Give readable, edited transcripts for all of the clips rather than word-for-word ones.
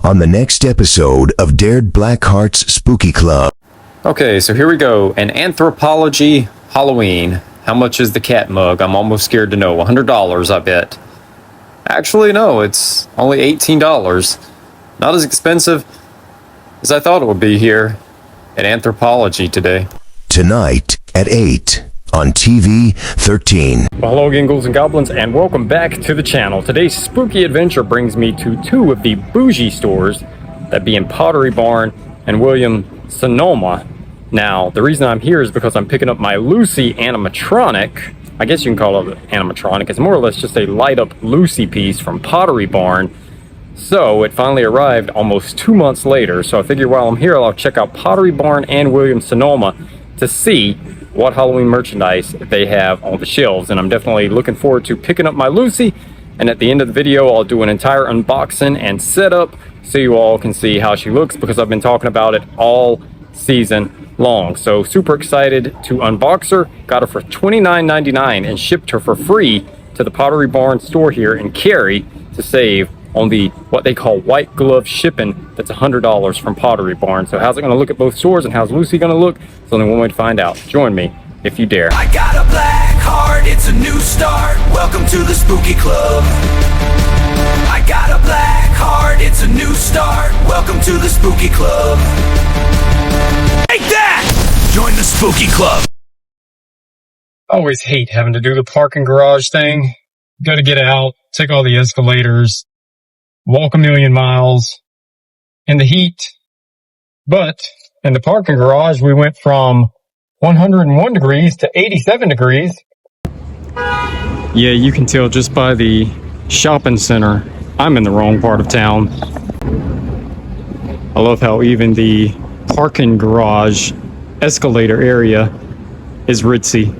on the next episode of BlackHearts Spooky Club. Okay, so here we go. An Anthropologie Halloween. How much is the cat mug? I'm almost scared to know. $100, I bet. Actually, no, it's only $18. Not as expensive as I thought it would be here at Anthropologie today. Tonight at 8 on TV 13. Well, hello again, ghouls and goblins, and welcome back to the channel. Today's spooky adventure brings me to two of the bougie stores, that being Pottery Barn and Williams Sonoma. Now, the reason I'm here is because I'm picking up my Lucy animatronic. I guess you can call it animatronic. It's more or less just a light-up Lucy piece from Pottery Barn. So, it finally arrived almost 2 months later, so I figure while I'm here, I'll check out Pottery Barn and Williams Sonoma to see what Halloween merchandise they have on the shelves. And I'm definitely looking forward to picking up my Lucy. And at the end of the video, I'll do an entire unboxing and setup so you all can see how she looks, because I've been talking about it all season long. So super excited to unbox her. Got her for $29.99 and shipped her for free to the Pottery Barn store here in Cary to save on the what they call white glove shipping. That's $100 from Pottery Barn. So how's it going to look at both stores, and how's Lucy going to look? There's only one way to find out. Join me if you dare. I got a black heart, it's a new start. Welcome to the spooky club. I got a black heart, it's a new start. Welcome to the spooky club. Take that! Join the spooky club. I always hate having to do the parking garage thing. Got to get out, take all the escalators, walk a million miles in the heat. But in the parking garage, we went from 101 degrees to 87 degrees. Yeah, you can tell just by the shopping center, I'm in the wrong part of town. I love how even the parking garage escalator area is ritzy.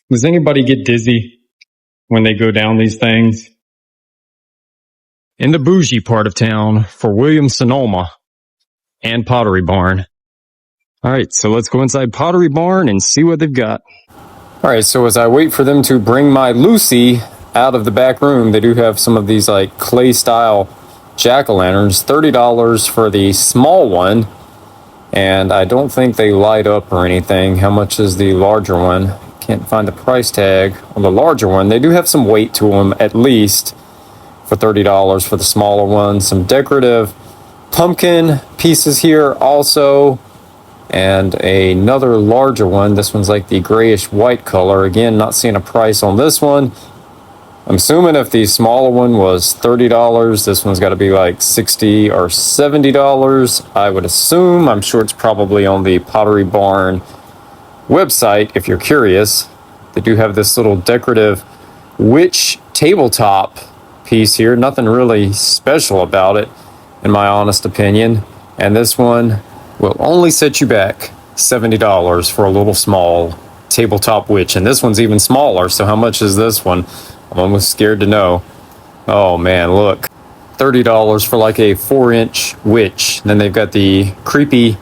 Does anybody get dizzy when they go down these things? In the bougie part of town for Williams Sonoma and Pottery Barn. Alright, so let's go inside Pottery Barn and see what they've got. Alright, so as I wait for them to bring my Lucy out of the back room, they do have some of these like clay style jack-o'-lanterns. $30 for the small one, and I don't think they light up or anything. How much is the larger one? Can't find the price tag on the larger one. They do have some weight to them, at least, for $30 for the smaller one. Some decorative pumpkin pieces here also, and another larger one. This one's like the grayish white color. Again, not seeing a price on this one. I'm assuming if the smaller one was $30, this one's got to be like $60 or $70, I would assume. I'm sure it's probably on the Pottery Barn website if you're curious. They do have this little decorative witch tabletop piece here. Nothing really special about it, in my honest opinion. And this one will only set you back $70 for a little small tabletop witch. And this one's even smaller, so how much is this one? I'm almost scared to know. Oh man, look. $30 for like a 4-inch witch. And then they've got the creepy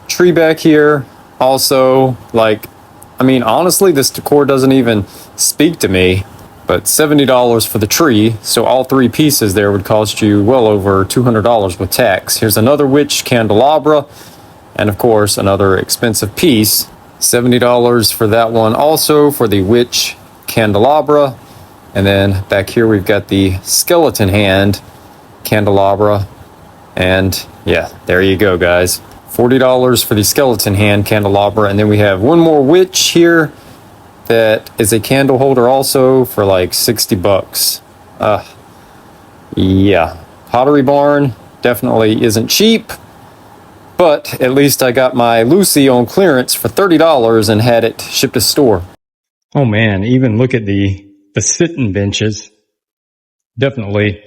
tree back here. Also, like, I mean, honestly, this decor doesn't even speak to me. But $70 for the tree, so all three pieces there would cost you well over $200 with tax. Here's another witch candelabra, and of course, another expensive piece. $70 for that one also, for the witch candelabra. And then back here we've got the skeleton hand candelabra. And yeah, there you go, guys. $40 for the skeleton hand candelabra. And then we have one more witch here that is a candle holder also for like $60. Yeah, Pottery Barn definitely isn't cheap, but at least I got my Lucy on clearance for $30 and had it shipped to store. Oh man, even look at the sitting benches. Definitely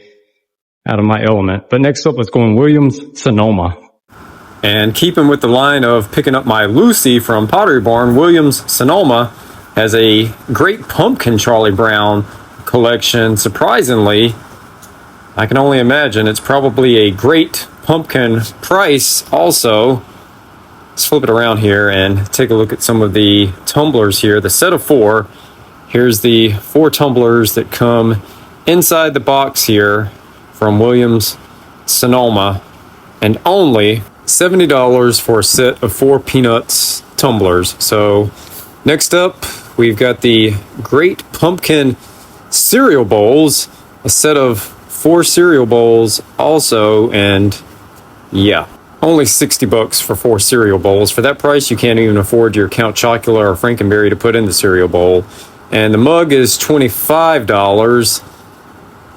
out of my element. But next up, let's go in Williams Sonoma. And keeping with the line of picking up my Lucy from Pottery Barn, Williams Sonoma has a great pumpkin Charlie Brown collection. Surprisingly, I can only imagine it's probably a great pumpkin price also. Let's flip it around here and take a look at some of the tumblers here. The set of 4. Here's the 4 tumblers that come inside the box here from Williams Sonoma, and only $70 for a set of 4 Peanuts tumblers. So next up, we've got the Great Pumpkin cereal bowls, a set of 4 cereal bowls also, and yeah, only $60 for 4 cereal bowls. For that price, you can't even afford your Count Chocula or Frankenberry to put in the cereal bowl. And the mug is $25.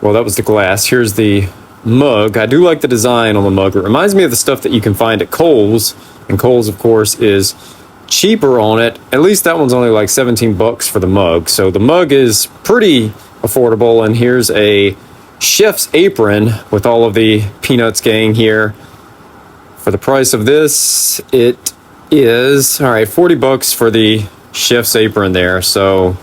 Well, that was the glass. Here's the mug. I do like the design on the mug. It reminds me of the stuff that you can find at Kohl's, and Kohl's, of course, is cheaper on it. At least that one's only like $17 for the mug. So the mug is pretty affordable. And here's a chef's apron with all of the Peanuts gang here. For the price of this, it is, all right, $40 for the chef's apron there. So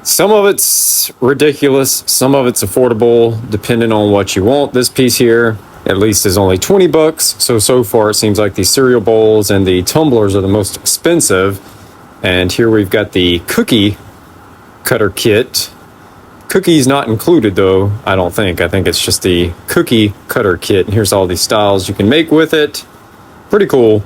some of it's ridiculous, some of it's affordable, depending on what you want. This piece here, at least, is only $20. So far, it seems like the cereal bowls and the tumblers are the most expensive. And here we've got the cookie cutter kit. Cookies not included, though, I don't think. I think it's just the cookie cutter kit. And here's all the styles you can make with it. Pretty cool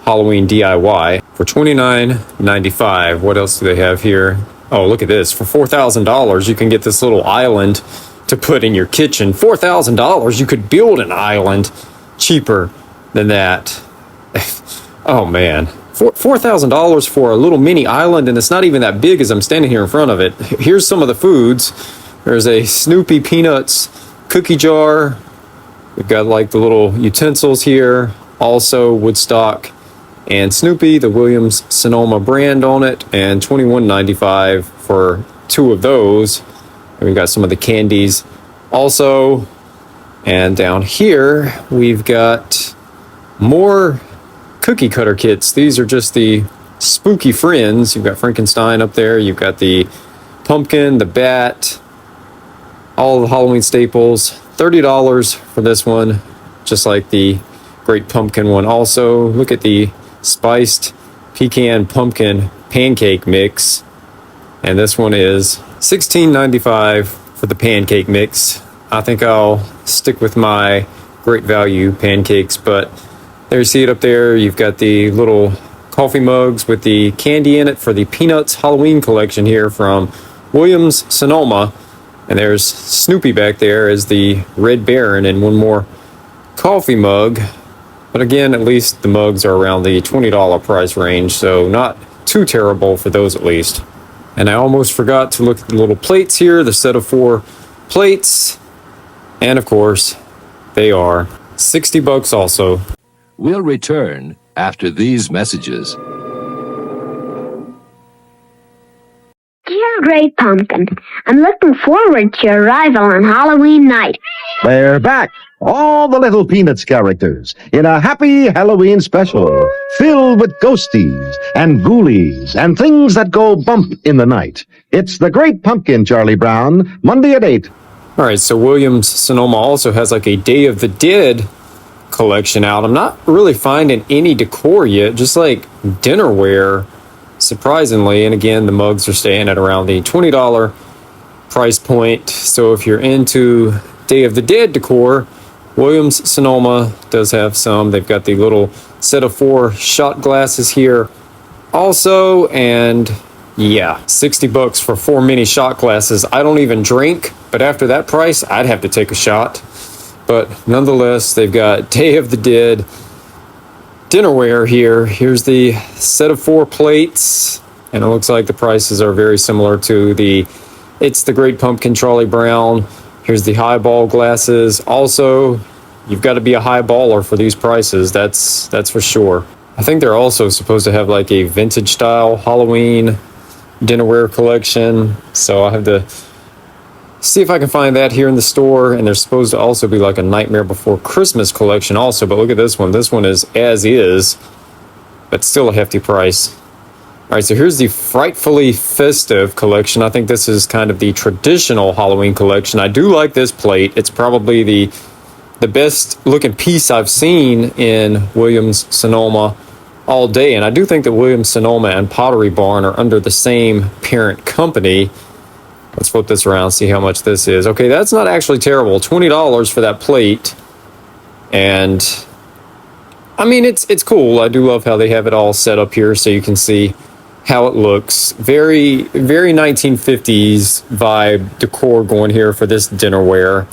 Halloween DIY for $29.95. What else do they have here? Oh, look at this. For $4,000, you can get this little island to put in your kitchen. $4,000, you could build an island cheaper than that. Oh, man. $4,000 for a little mini island, and it's not even that big as I'm standing here in front of it. Here's some of the foods. There's a Snoopy Peanuts cookie jar. We've got like the little utensils here. Also Woodstock and Snoopy, the Williams Sonoma brand on it, and $21.95 for 2 of those. And we've got some of the candies also. And down here, we've got more cookie cutter kits. These are just the spooky friends. You've got Frankenstein up there. You've got the pumpkin, the bat, all the Halloween staples. $30 for this one, just like the Great Pumpkin one. Also, look at the spiced pecan pumpkin pancake mix. And this one is $16.95 for the pancake mix. I think I'll stick with my Great Value pancakes, but there you see it up there. You've got the little coffee mugs with the candy in it for the Peanuts Halloween collection here from Williams Sonoma. And there's Snoopy back there as the Red Baron, and one more coffee mug. But again, at least the mugs are around the $20 price range, so not too terrible for those at least. And I almost forgot to look at the little plates here, the set of 4 plates. And of course, they are $60 also. We'll return after these messages. Dear Great Pumpkin, I'm looking forward to your arrival on Halloween night. They're back, all the little Peanuts characters, in a happy Halloween special, filled with ghosties and ghoulies and things that go bump in the night. It's the Great Pumpkin, Charlie Brown, Monday at 8. All right, so Williams Sonoma also has like a Day of the Dead collection out. I'm not really finding any decor yet, just like dinnerware, surprisingly. And again, the mugs are staying at around the $20 price point. So if you're into Day of the Dead decor, Williams Sonoma does have some. They've got the little set of 4 shot glasses here also, and yeah, $60 for 4 mini shot glasses. I don't even drink, but after that price, I'd have to take a shot. But nonetheless, they've got Day of the Dead dinnerware here. Here's the set of 4 plates, and it looks like the prices are very similar to it's the Great Pumpkin Charlie Brown. Here's the highball glasses. Also, you've got to be a highballer for these prices. That's for sure. I think they're also supposed to have like a vintage style Halloween dinnerware collection. So I'll have to see if I can find that here in the store. And there's supposed to also be like a Nightmare Before Christmas collection also. But look at this one. This one is as is, but still a hefty price. All right, so here's the Frightfully Festive collection. I think this is kind of the traditional Halloween collection. I do like this plate. It's probably the best looking piece I've seen in Williams Sonoma all day. And I do think that Williams Sonoma and Pottery Barn are under the same parent company. Let's flip this around, see how much this is. Okay, that's not actually terrible. $20 for that plate. And I mean, it's cool. I do love how they have it all set up here so you can see how it looks. Very, very 1950s vibe decor going here for this dinnerware.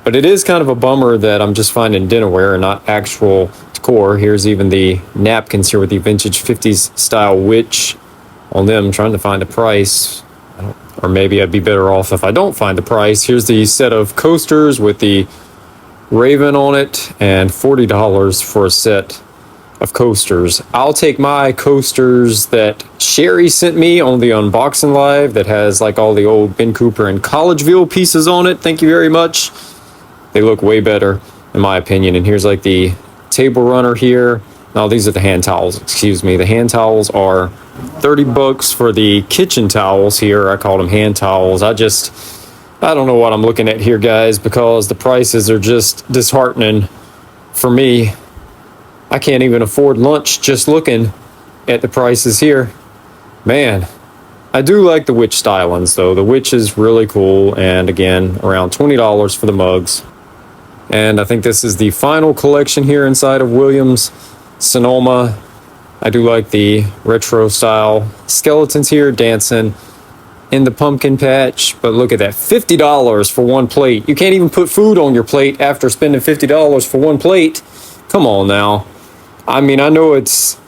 But it is kind of a bummer that I'm just finding dinnerware and not actual decor. Here's even the napkins here with the vintage 50s style witch on them. I'm trying to find a price. Or maybe I'd be better off if I don't find the price. Here's the set of coasters with the raven on it, and $40 for a set of coasters. I'll take my coasters that Sherry sent me on the unboxing live that has like all the old Ben Cooper and Collegeville pieces on it. Thank you very much. They look way better in my opinion. And here's like the table runner here. No, these are the hand towels, excuse me. The hand towels are $30 for the kitchen towels here. I call them hand towels. I don't know what I'm looking at here, guys, because the prices are just disheartening for me. I can't even afford lunch just looking at the prices here. Man, I do like the witch stylings, though. The witch is really cool, and again, around $20 for the mugs. And I think this is the final collection here inside of Williams Sonoma. I do like the retro style skeletons here dancing in the pumpkin patch, but look at that, $50 for one plate. You can't even put food on your plate after spending $50 for one plate. Come on now. I mean, I know it's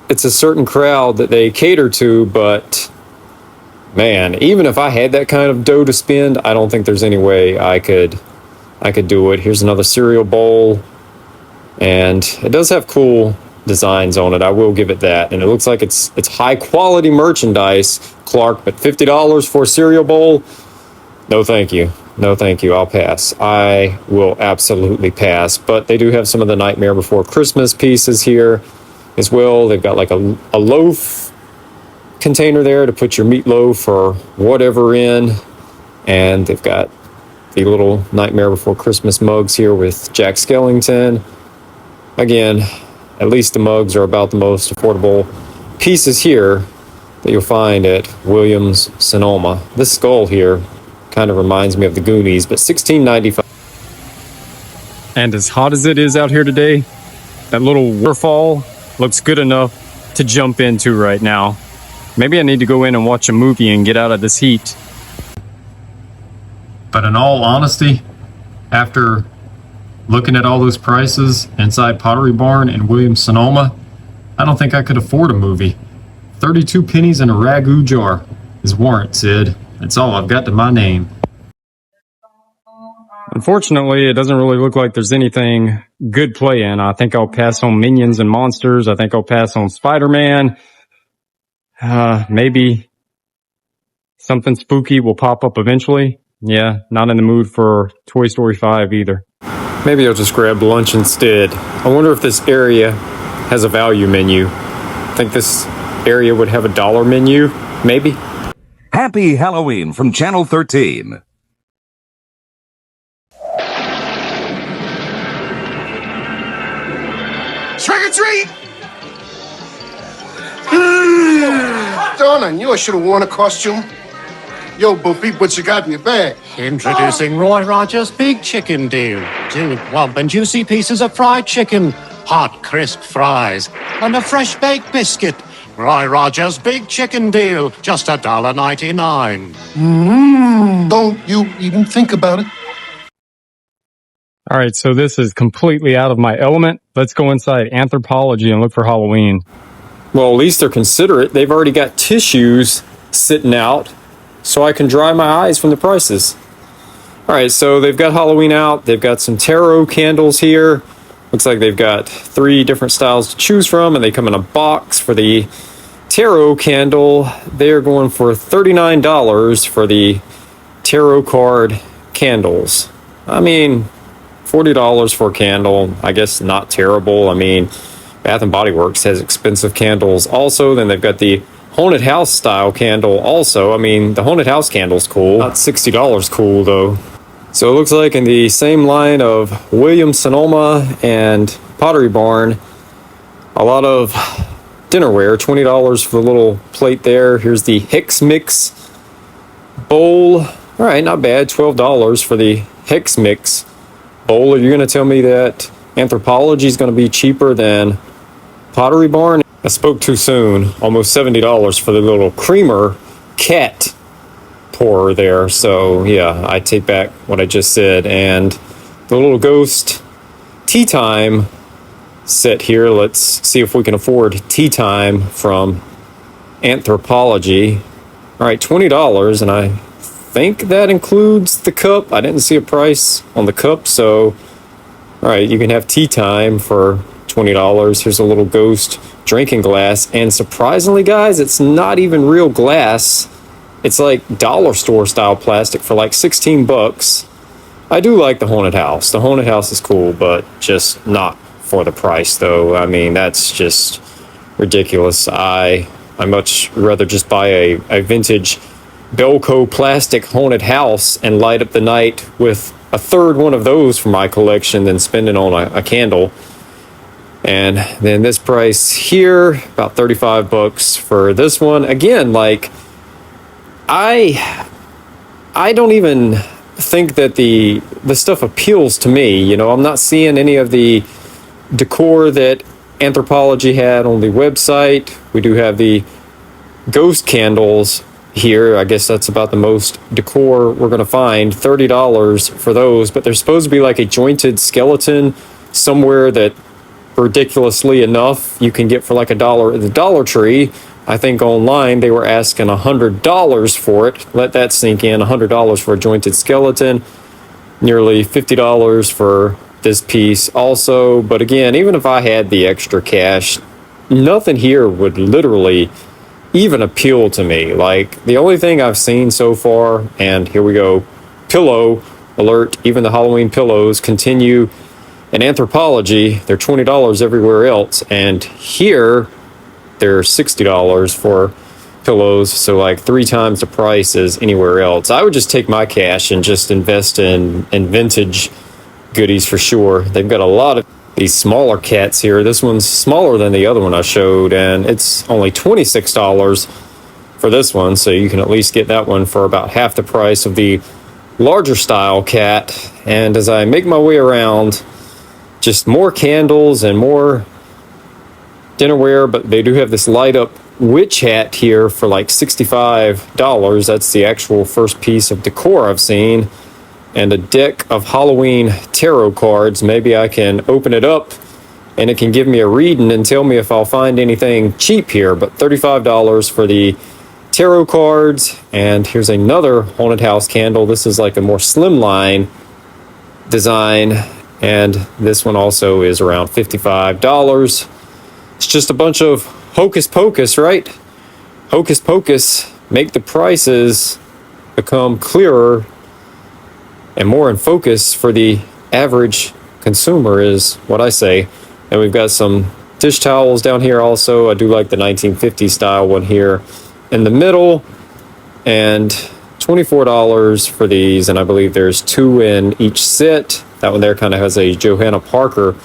a certain crowd that they cater to, but man, even if I had that kind of dough to spend, I don't think there's any way I could do it. Here's another cereal bowl, and it does have cool designs on it. I will give it that, and it looks like it's high quality merchandise, Clark. But $50 for a cereal bowl? No, thank you. No, thank you. I'll pass. I will absolutely pass. But they do have some of the Nightmare Before Christmas pieces here as well. They've got like a loaf container there to put your meatloaf or whatever in, and they've got the little Nightmare Before Christmas mugs here with Jack Skellington. Again, at least the mugs are about the most affordable pieces here that you'll find at Williams Sonoma. This skull here kind of reminds me of the Goonies, but $16.95. And as hot as it is out here today, that little waterfall looks good enough to jump into right now. Maybe I need to go in and watch a movie and get out of this heat. But in all honesty, after looking at all those prices inside Pottery Barn in Williams Sonoma, I don't think I could afford a movie. 32 pennies in a ragu jar is warrant, Sid. That's all I've got to my name. Unfortunately, it doesn't really look like there's anything good playing. I think I'll pass on Minions and Monsters. I think I'll pass on Spider-Man. Maybe something spooky will pop up eventually. Yeah, not in the mood for Toy Story 5 either. Maybe I'll just grab lunch instead. I wonder if this area has a value menu. I think this area would have a dollar menu, maybe. Happy Halloween from Channel 13. Trick or treat! Darn, I knew I should have worn a costume. Yo, Bo Peep, what you got in your bag? Introducing Roy Rogers' Big Chicken Deal. 2 plump and juicy pieces of fried chicken, hot, crisp fries, and a fresh baked biscuit. Roy Rogers' Big Chicken Deal, just $1.99. Don't you even think about it. All right, so this is completely out of my element. Let's go inside Anthropologie and look for Halloween. Well, at least they're considerate. They've already got tissues sitting out so I can dry my eyes from the prices. All right, so they've got Halloween out. They've got some tarot candles here. Looks like they've got 3 different styles to choose from, and they come in a box. For the tarot candle, they're going for $39 for the tarot card candles. I mean, $40 for a candle, I guess not terrible. I mean, Bath & Body Works has expensive candles also. Then they've got the haunted house style candle also. I mean, the haunted house candle's cool. Not $60 cool, though. So it looks like in the same line of Williams Sonoma and Pottery Barn, a lot of dinnerware, $20 for the little plate there. Here's the Hicks Mix bowl. All right, not bad. $12 for the Hex Mix bowl. Are you going to tell me that Anthropologie is going to be cheaper than Pottery Barn? I spoke too soon. Almost $70 for the little creamer cat pourer there. So yeah, I take back what I just said. And the little ghost tea time set here. Let's see if we can afford tea time from Anthropologie. All right, $20, and I think that includes the cup. I didn't see a price on the cup, so all right, you can have tea time for $20. Here's a little ghost drinking glass, and surprisingly, guys, it's not even real glass. It's like dollar store style plastic for like 16 bucks. I do like the haunted house. The haunted house is cool, but just not for the price, though. I mean, that's just ridiculous. I much rather just buy a vintage Belco plastic haunted house and light up the night with a third one of those for my collection than spending on a candle. And then this price here, about 35 bucks for this one. Again, like, I don't even think that the stuff appeals to me. You know, I'm not seeing any of the decor that Anthropologie had on the website. We do have the ghost candles here. I guess that's about the most decor we're going to find. $30 for those, but there's supposed to be like a jointed skeleton somewhere that, ridiculously enough, you can get for like $1 at the Dollar Tree. I think online they were asking $100 for it. Let that sink in. $100 for a jointed skeleton. Nearly $50 for this piece also. But again, even if I had the extra cash, nothing here would literally even appeal to me. Like, the only thing I've seen so far, and here we go, pillow alert, even the Halloween pillows continue in Anthropologie. They're $20 everywhere else, and here they're $60 for pillows, so like 3 times the price as anywhere else. I would just take my cash and just invest in vintage goodies for sure. They've got a lot of these smaller cats here. This one's smaller than the other one I showed, and it's only $26 for this one, so you can at least get that one for about half the price of the larger style cat. And as I make my way around, just more candles and more dinnerware, but they do have this light up witch hat here for like $65. That's the actual first piece of decor I've seen. And a deck of Halloween tarot cards. Maybe I can open it up and it can give me a reading and tell me if I'll find anything cheap here. But $35 for the tarot cards. And here's another haunted house candle. This is like a more slimline design, and this one also is around $55. It's just a bunch of hocus pocus, right? Hocus pocus, make the prices become clearer and more in focus for the average consumer, is what I say. And we've got some dish towels down here also. I do like the 1950s style one here in the middle, and $24 for these, and I believe there's 2 in each set. That one there kind of has a Johanna Parker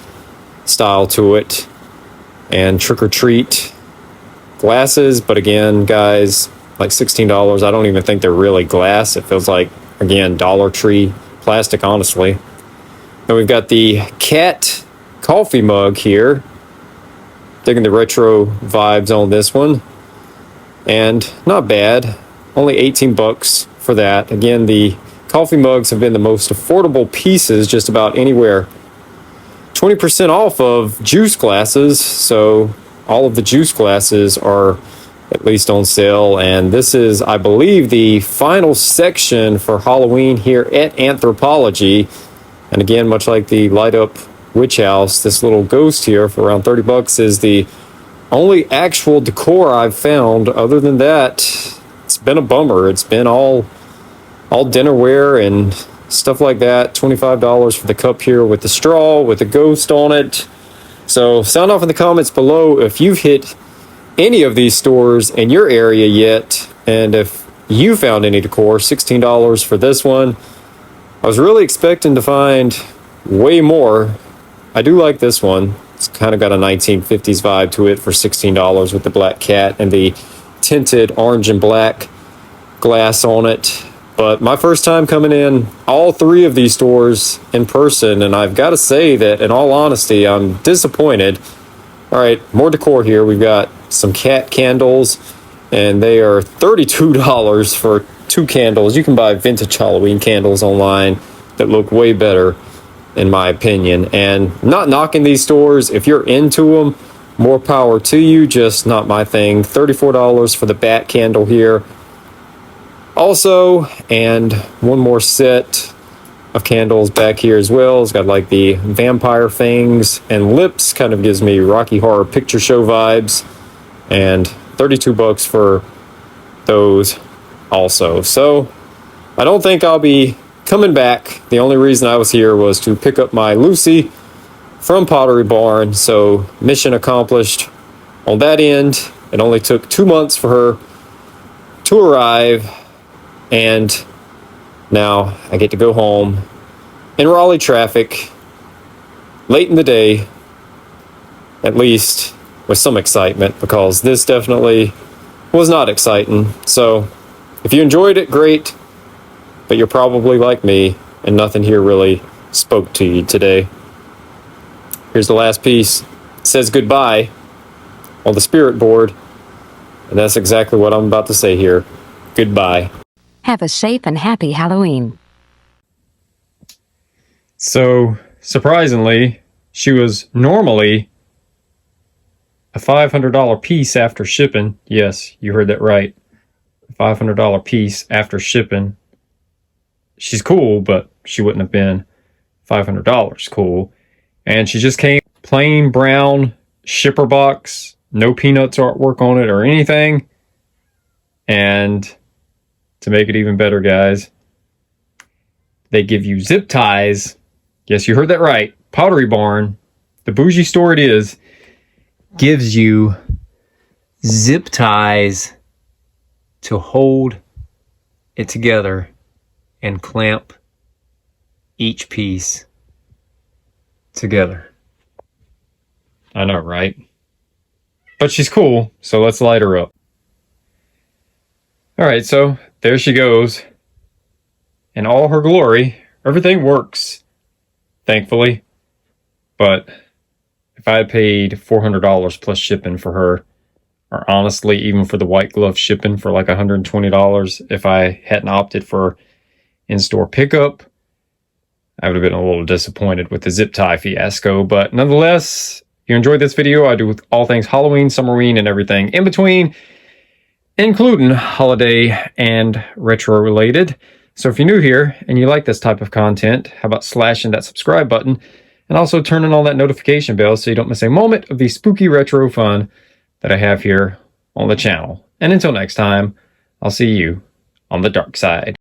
style to it. And trick or treat glasses, but again, guys, like $16. I don't even think they're really glass. It feels like, again, Dollar Tree plastic, honestly. Then we've got the cat coffee mug here. Digging the retro vibes on this one. And not bad. Only 18 bucks for that. Again, the coffee mugs have been the most affordable pieces just about anywhere. 20% off of juice glasses. So all of the juice glasses are at least on sale. And this is, I believe, the final section for Halloween here at Anthropologie. And again, much like the light up witch house, this little ghost here for around 30 bucks is the only actual decor I've found. Other than that, it's been a bummer. It's been all dinnerware and stuff like that. $25 for the cup here with the straw, with the ghost on it. So sound off in the comments below if you've hit any of these stores in your area yet, and if you found any decor. $16 for this one. I was really expecting to find way more. I do like this one. It's kind of got a 1950s vibe to it for $16 with the black cat and the tinted orange and black glass on it. But my first time coming in all three of these stores in person, and I've got to say that in all honesty, I'm disappointed. All right, more decor here. We've got some cat candles, and they are $32 for 2 candles. You can buy vintage Halloween candles online that look way better, in my opinion. And not knocking these stores. If you're into them, more power to you, just not my thing. $34 for the bat candle here. Also, and one more set of candles back here as well. It's got like the vampire fangs and lips, kind of gives me Rocky Horror Picture Show vibes, and $32 for those also. So I don't think I'll be coming back. The only reason I was here was to pick up my Lucy from Pottery Barn, so mission accomplished on that end. It only took 2 months for her to arrive, and now I get to go home in Raleigh traffic late in the day, at least with some excitement, because this definitely was not exciting. So if you enjoyed it, great, but you're probably like me and nothing here really spoke to you today. Here's the last piece. It says goodbye on the spirit board, and that's exactly what I'm about to say here. Goodbye. Have a safe and happy Halloween. So, surprisingly, she was normally a $500 piece after shipping. Yes, you heard that right. A $500 piece after shipping. She's cool, but she wouldn't have been $500 cool. And she just came plain brown shipper box, no Peanuts artwork on it or anything. And to make it even better, guys, they give you zip ties. Yes, you heard that right. Pottery Barn, the bougie store it is, gives you zip ties to hold it together and clamp each piece together. I know, right? But she's cool, so let's light her up. All right, so there she goes. In all her glory. Everything works, thankfully. But if I had paid $400 plus shipping for her, or honestly, even for the white glove shipping for like $120, if I hadn't opted for in-store pickup, I would have been a little disappointed with the zip tie fiasco. But nonetheless, if you enjoyed this video, I do with all things Halloween, Summerween, and everything in between, including holiday and retro related. So if you're new here and you like this type of content, how about slashing that subscribe button and also turning on that notification bell so you don't miss a moment of the spooky retro fun that I have here on the channel. And until next time, I'll see you on the dark side.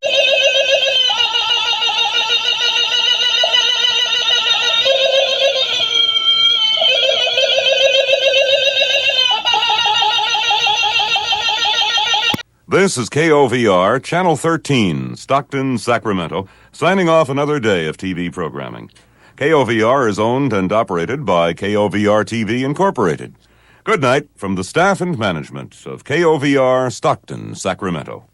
This is KOVR, Channel 13, Stockton, Sacramento, signing off another day of TV programming. KOVR is owned and operated by KOVR TV Incorporated. Good night from the staff and management of KOVR, Stockton, Sacramento.